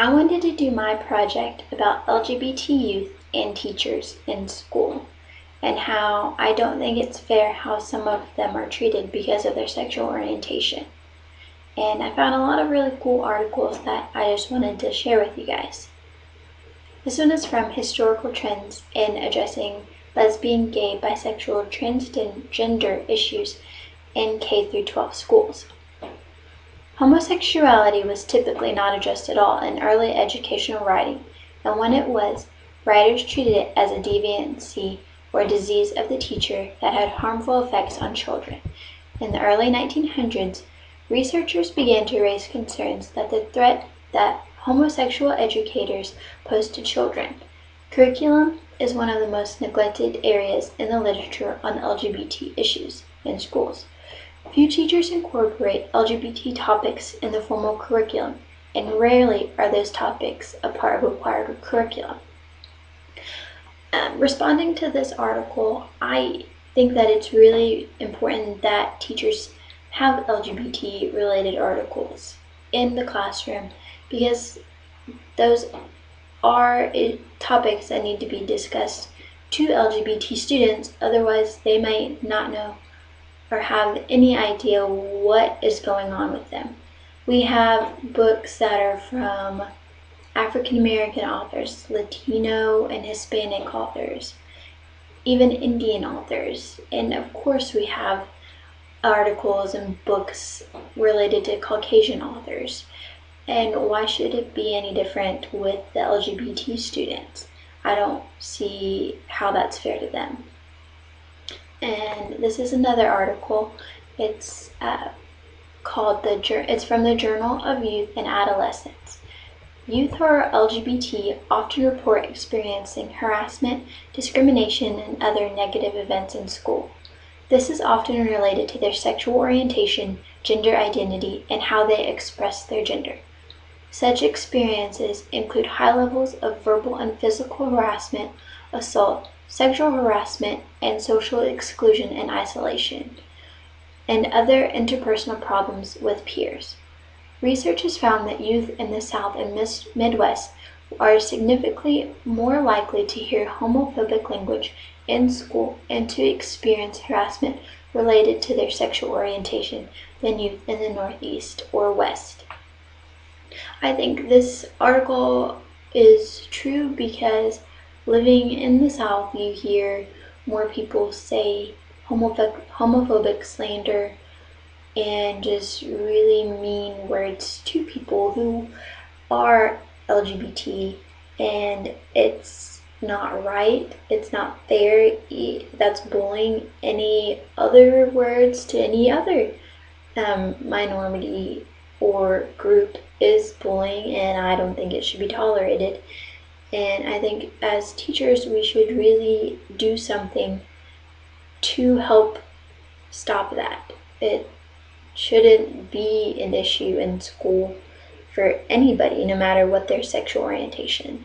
I wanted to do my project about LGBT youth and teachers in school and how I don't think it's fair how some of them are treated because of their sexual orientation. And I found a lot of really cool articles that I just wanted to share with you guys. This one is from Historical Trends in Addressing Lesbian, Gay, Bisexual, Transgender Issues in K-12 Schools. Homosexuality was typically not addressed at all in early educational writing, and when it was, writers treated it as a deviancy or disease of the teacher that had harmful effects on children. In the early 1900s, researchers began to raise concerns that the threat that homosexual educators pose to children. Curriculum is one of the most neglected areas in the literature on LGBT issues in schools. Few teachers incorporate LGBT topics in the formal curriculum, and rarely are those topics a part of required curriculum. Responding to this article, I think that it's really important that teachers have LGBT-related articles in the classroom because those are topics that need to be discussed to LGBT students, otherwise they might not know or have any idea what is going on with them. We have books that are from African American authors, Latino and Hispanic authors, even Indian authors, and of course we have articles and books related to Caucasian authors. And why should it be any different with the LGBT students? I don't see how that's fair to them. And this is another article. It's it's from the Journal of Youth and Adolescence. Youth who are LGBT often report experiencing harassment, discrimination, and other negative events in school. This is often related to their sexual orientation, gender identity, and how they express their gender. Such experiences include high levels of verbal and physical harassment, assault, sexual harassment, and social exclusion and isolation, and other interpersonal problems with peers. Research has found that youth in the South and Midwest are significantly more likely to hear homophobic language in school and to experience harassment related to their sexual orientation than youth in the Northeast or West. I think this article is true because living in the South, you hear more people say homophobic slander and just really mean words to people who are LGBT, and it's not right, it's not fair. That's bullying. Any other words to any other minority or group is bullying, and I don't think it should be tolerated. And I think as teachers, we should really do something to help stop that. It shouldn't be an issue in school for anybody, no matter what their sexual orientation.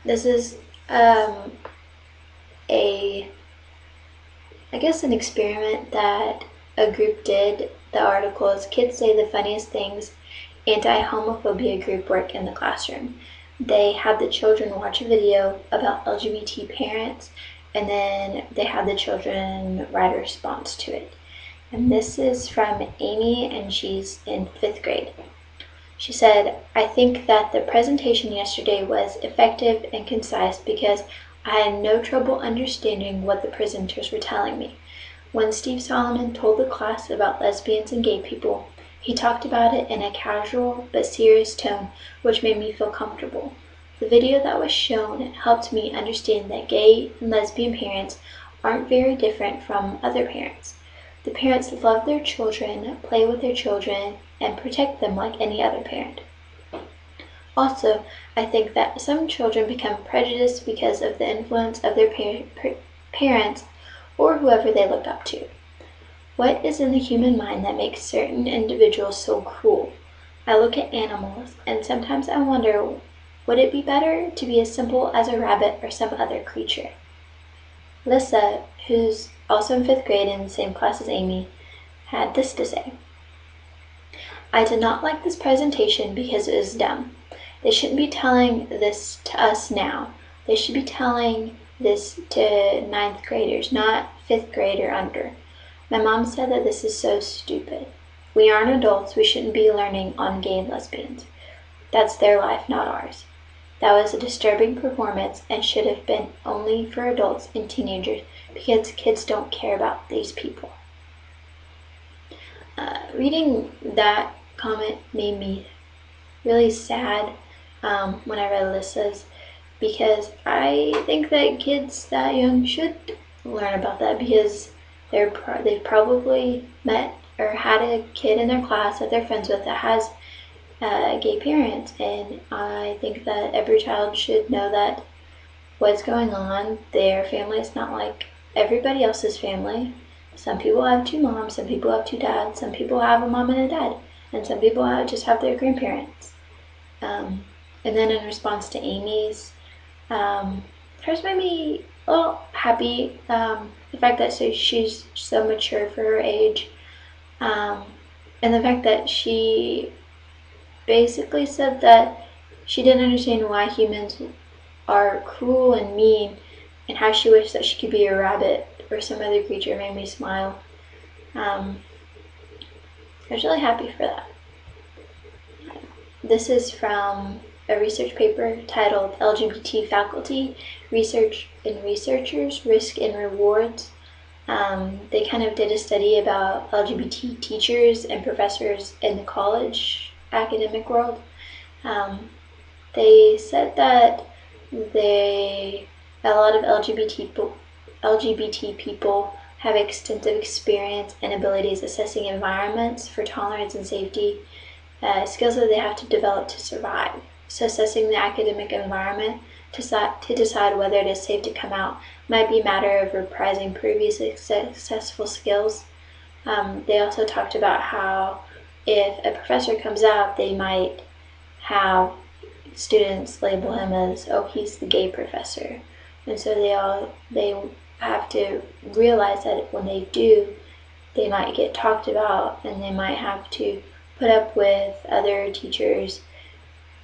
This is an experiment that a group did. The article is Kids Say the Funniest Things, Anti-Homophobia Group Work in the Classroom. They had the children watch a video about LGBT parents, and then they had the children write a response to it. And this is from Amy, and she's in 5th grade. She said, "I think that the presentation yesterday was effective and concise because I had no trouble understanding what the presenters were telling me. When Steve Solomon told the class about lesbians and gay people, he talked about it in a casual but serious tone, which made me feel comfortable. The video that was shown helped me understand that gay and lesbian parents aren't very different from other parents. The parents love their children, play with their children, and protect them like any other parent. Also, I think that some children become prejudiced because of the influence of their parents or whoever they look up to. What is in the human mind that makes certain individuals so cruel? I look at animals, and sometimes I wonder, would it be better to be as simple as a rabbit or some other creature?" Lissa, who's also in 5th grade in the same class as Amy, had this to say. I did not like this presentation because it was dumb. They shouldn't be telling this to us now. They should be telling this to ninth graders, not fifth grade or under. My mom said that this is so stupid. We aren't adults. We shouldn't be learning on gay and lesbians. That's their life, not ours. That was a disturbing performance and should have been only for adults and teenagers because kids don't care about these people. Reading that comment made me really sad when I read Alyssa's, because I think that kids that young should learn about that, because they've probably met or had a kid in their class that they're friends with that has gay parents, and I think that every child should know that what's going on. Their family is not like everybody else's family. Some people have two moms, some people have two dads, some people have a mom and a dad, and some people just have their grandparents. And then in response to Amy's, hers made me a little happy. The fact that she's so mature for her age, and the fact that she basically said that she didn't understand why humans are cruel and mean, and how she wished that she could be a rabbit or some other creature, made me smile. I was really happy for that. This is from a research paper titled LGBT Faculty, Research and Researchers, Risk and Rewards. They kind of did a study about LGBT teachers and professors in the college academic world. They said that a lot of LGBT people have extensive experience and abilities assessing environments for tolerance and safety, skills that they have to develop to survive. So assessing the academic environment to decide whether it is safe to come out might be a matter of reprising previously successful skills. They also talked about how if a professor comes out, they might have students label him as, oh, he's the gay professor. And so they have to realize that when they do, they might get talked about, and they might have to put up with other teachers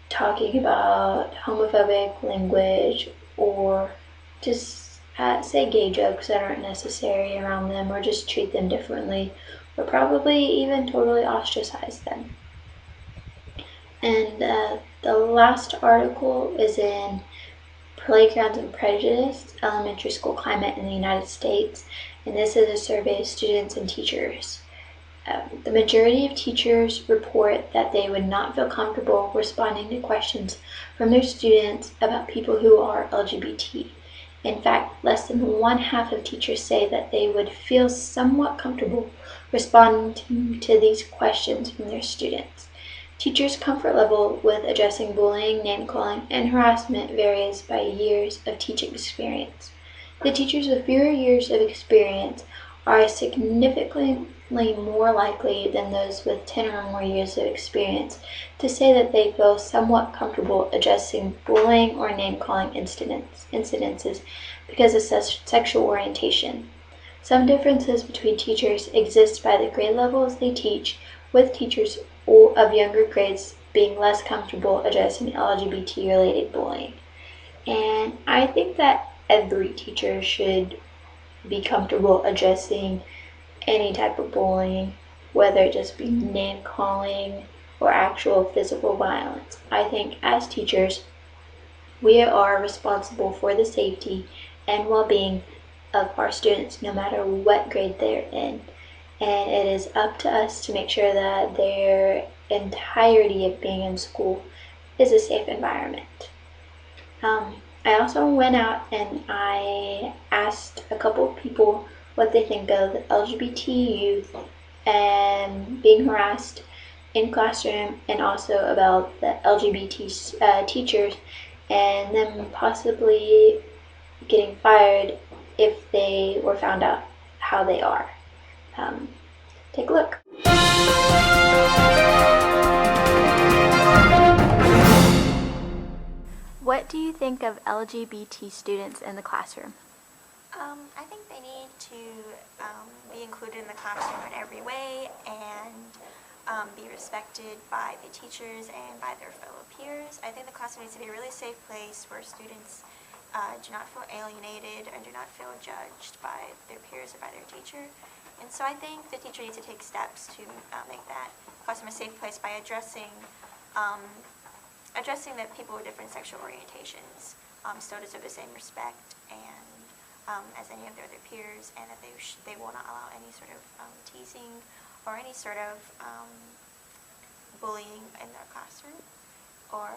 talking about homophobic language, or just say gay jokes that aren't necessary around them, or just treat them differently, or probably even totally ostracize them. And the last article is in Playgrounds and Prejudice, Elementary School Climate in the United States, and this is a survey of students and teachers. The majority of teachers report that they would not feel comfortable responding to questions from their students about people who are LGBT. In fact, less than one half of teachers say that they would feel somewhat comfortable responding to these questions from their students. Teachers' comfort level with addressing bullying, name-calling, and harassment varies by years of teaching experience. The teachers with fewer years of experience are significantly more likely than those with 10 or more years of experience to say that they feel somewhat comfortable addressing bullying or name-calling incidences because of sexual orientation. Some differences between teachers exist by the grade levels they teach, with teachers of younger grades being less comfortable addressing LGBT-related bullying. And I think that every teacher should be comfortable addressing any type of bullying, whether it just be name calling or actual physical violence. I think as teachers, we are responsible for the safety and well-being of our students, no matter what grade they're in. And it is up to us to make sure that their entirety of being in school is a safe environment. I also went out and I asked a couple of people what they think of LGBT youth and being harassed in classroom, and also about the LGBT teachers and them possibly getting fired if they were found out how they are. Take a look. What do you think of LGBT students in the classroom? I think they need to be included in the classroom in every way, and be respected by the teachers and by their fellow peers. I think the classroom needs to be a really safe place where students do not feel alienated and do not feel judged by their peers or by their teacher. And so I think the teacher needs to take steps to make that classroom a safe place by addressing that people with different sexual orientations still deserve the same respect and as any of their other peers, and that they will not allow any sort of teasing or any sort of bullying in their classroom or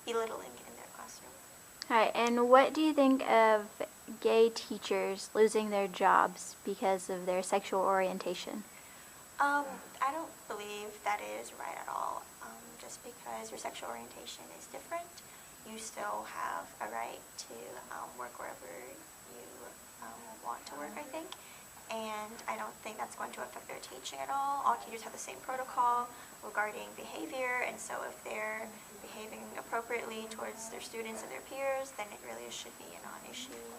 belittling in their classroom. All right, and what do you think of gay teachers losing their jobs because of their sexual orientation? I don't believe that is right at all. Just because your sexual orientation is different, you still have a right to work wherever you want to work, I think. And I don't think that's going to affect their teaching at all. All teachers have the same protocol regarding behavior, and so if they're behaving appropriately towards their students and their peers, then it really should be a non-issue.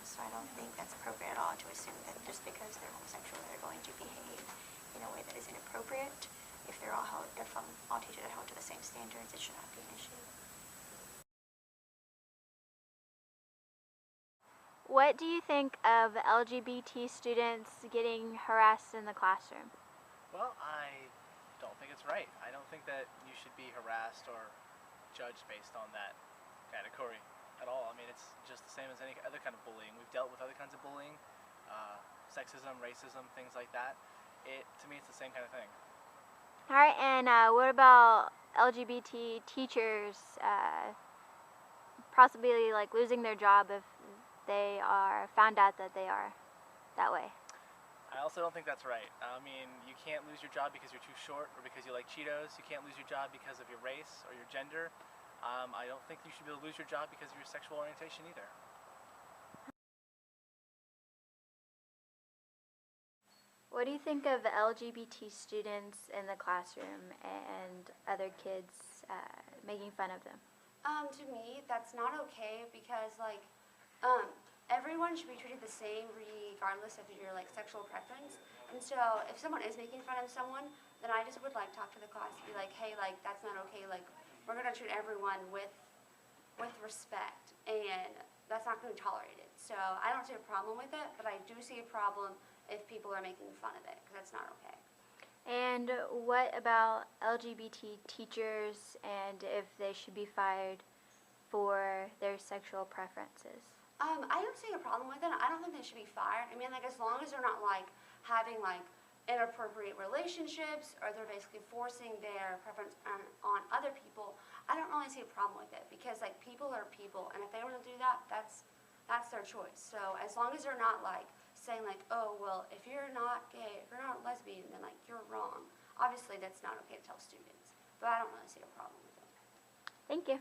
So I don't think that's appropriate at all to assume that just because they're homosexual, they're going to behave in a way that is inappropriate. If all teachers are held to the same standards, it should not be an issue. What do you think of LGBT students getting harassed in the classroom? Well, I don't think it's right. I don't think that you should be harassed or judged based on that category at all. I mean, it's just the same as any other kind of bullying. We've dealt with other kinds of bullying, sexism, racism, things like that. To me, it's the same kind of thing. All right, and what about LGBT teachers possibly like losing their job if they are found out that they are that way? I also don't think that's right. I mean, you can't lose your job because you're too short or because you like Cheetos. You can't lose your job because of your race or your gender. I don't think you should be able to lose your job because of your sexual orientation either. What do you think of LGBT students in the classroom and other kids making fun of them? To me, that's not okay because everyone should be treated the same regardless of your sexual preference. And so if someone is making fun of someone, then I just would talk to the class and be like, hey, that's not okay. We're gonna treat everyone with respect, and that's not gonna be tolerated. So I don't see a problem with it, but I do see a problem if people are making fun of it, because that's not okay. And what about LGBT teachers and if they should be fired for their sexual preferences? I don't see a problem with it. I don't think they should be fired. I mean, as long as they're not having inappropriate relationships or they're basically forcing their preference on other people, I don't really see a problem with it because people are people, and if they want to do that, that's their choice. So as long as they're not saying oh, well, if you're not gay, if you're not lesbian, then you're wrong. Obviously, that's not okay to tell students, but I don't really see a problem with it. Thank you.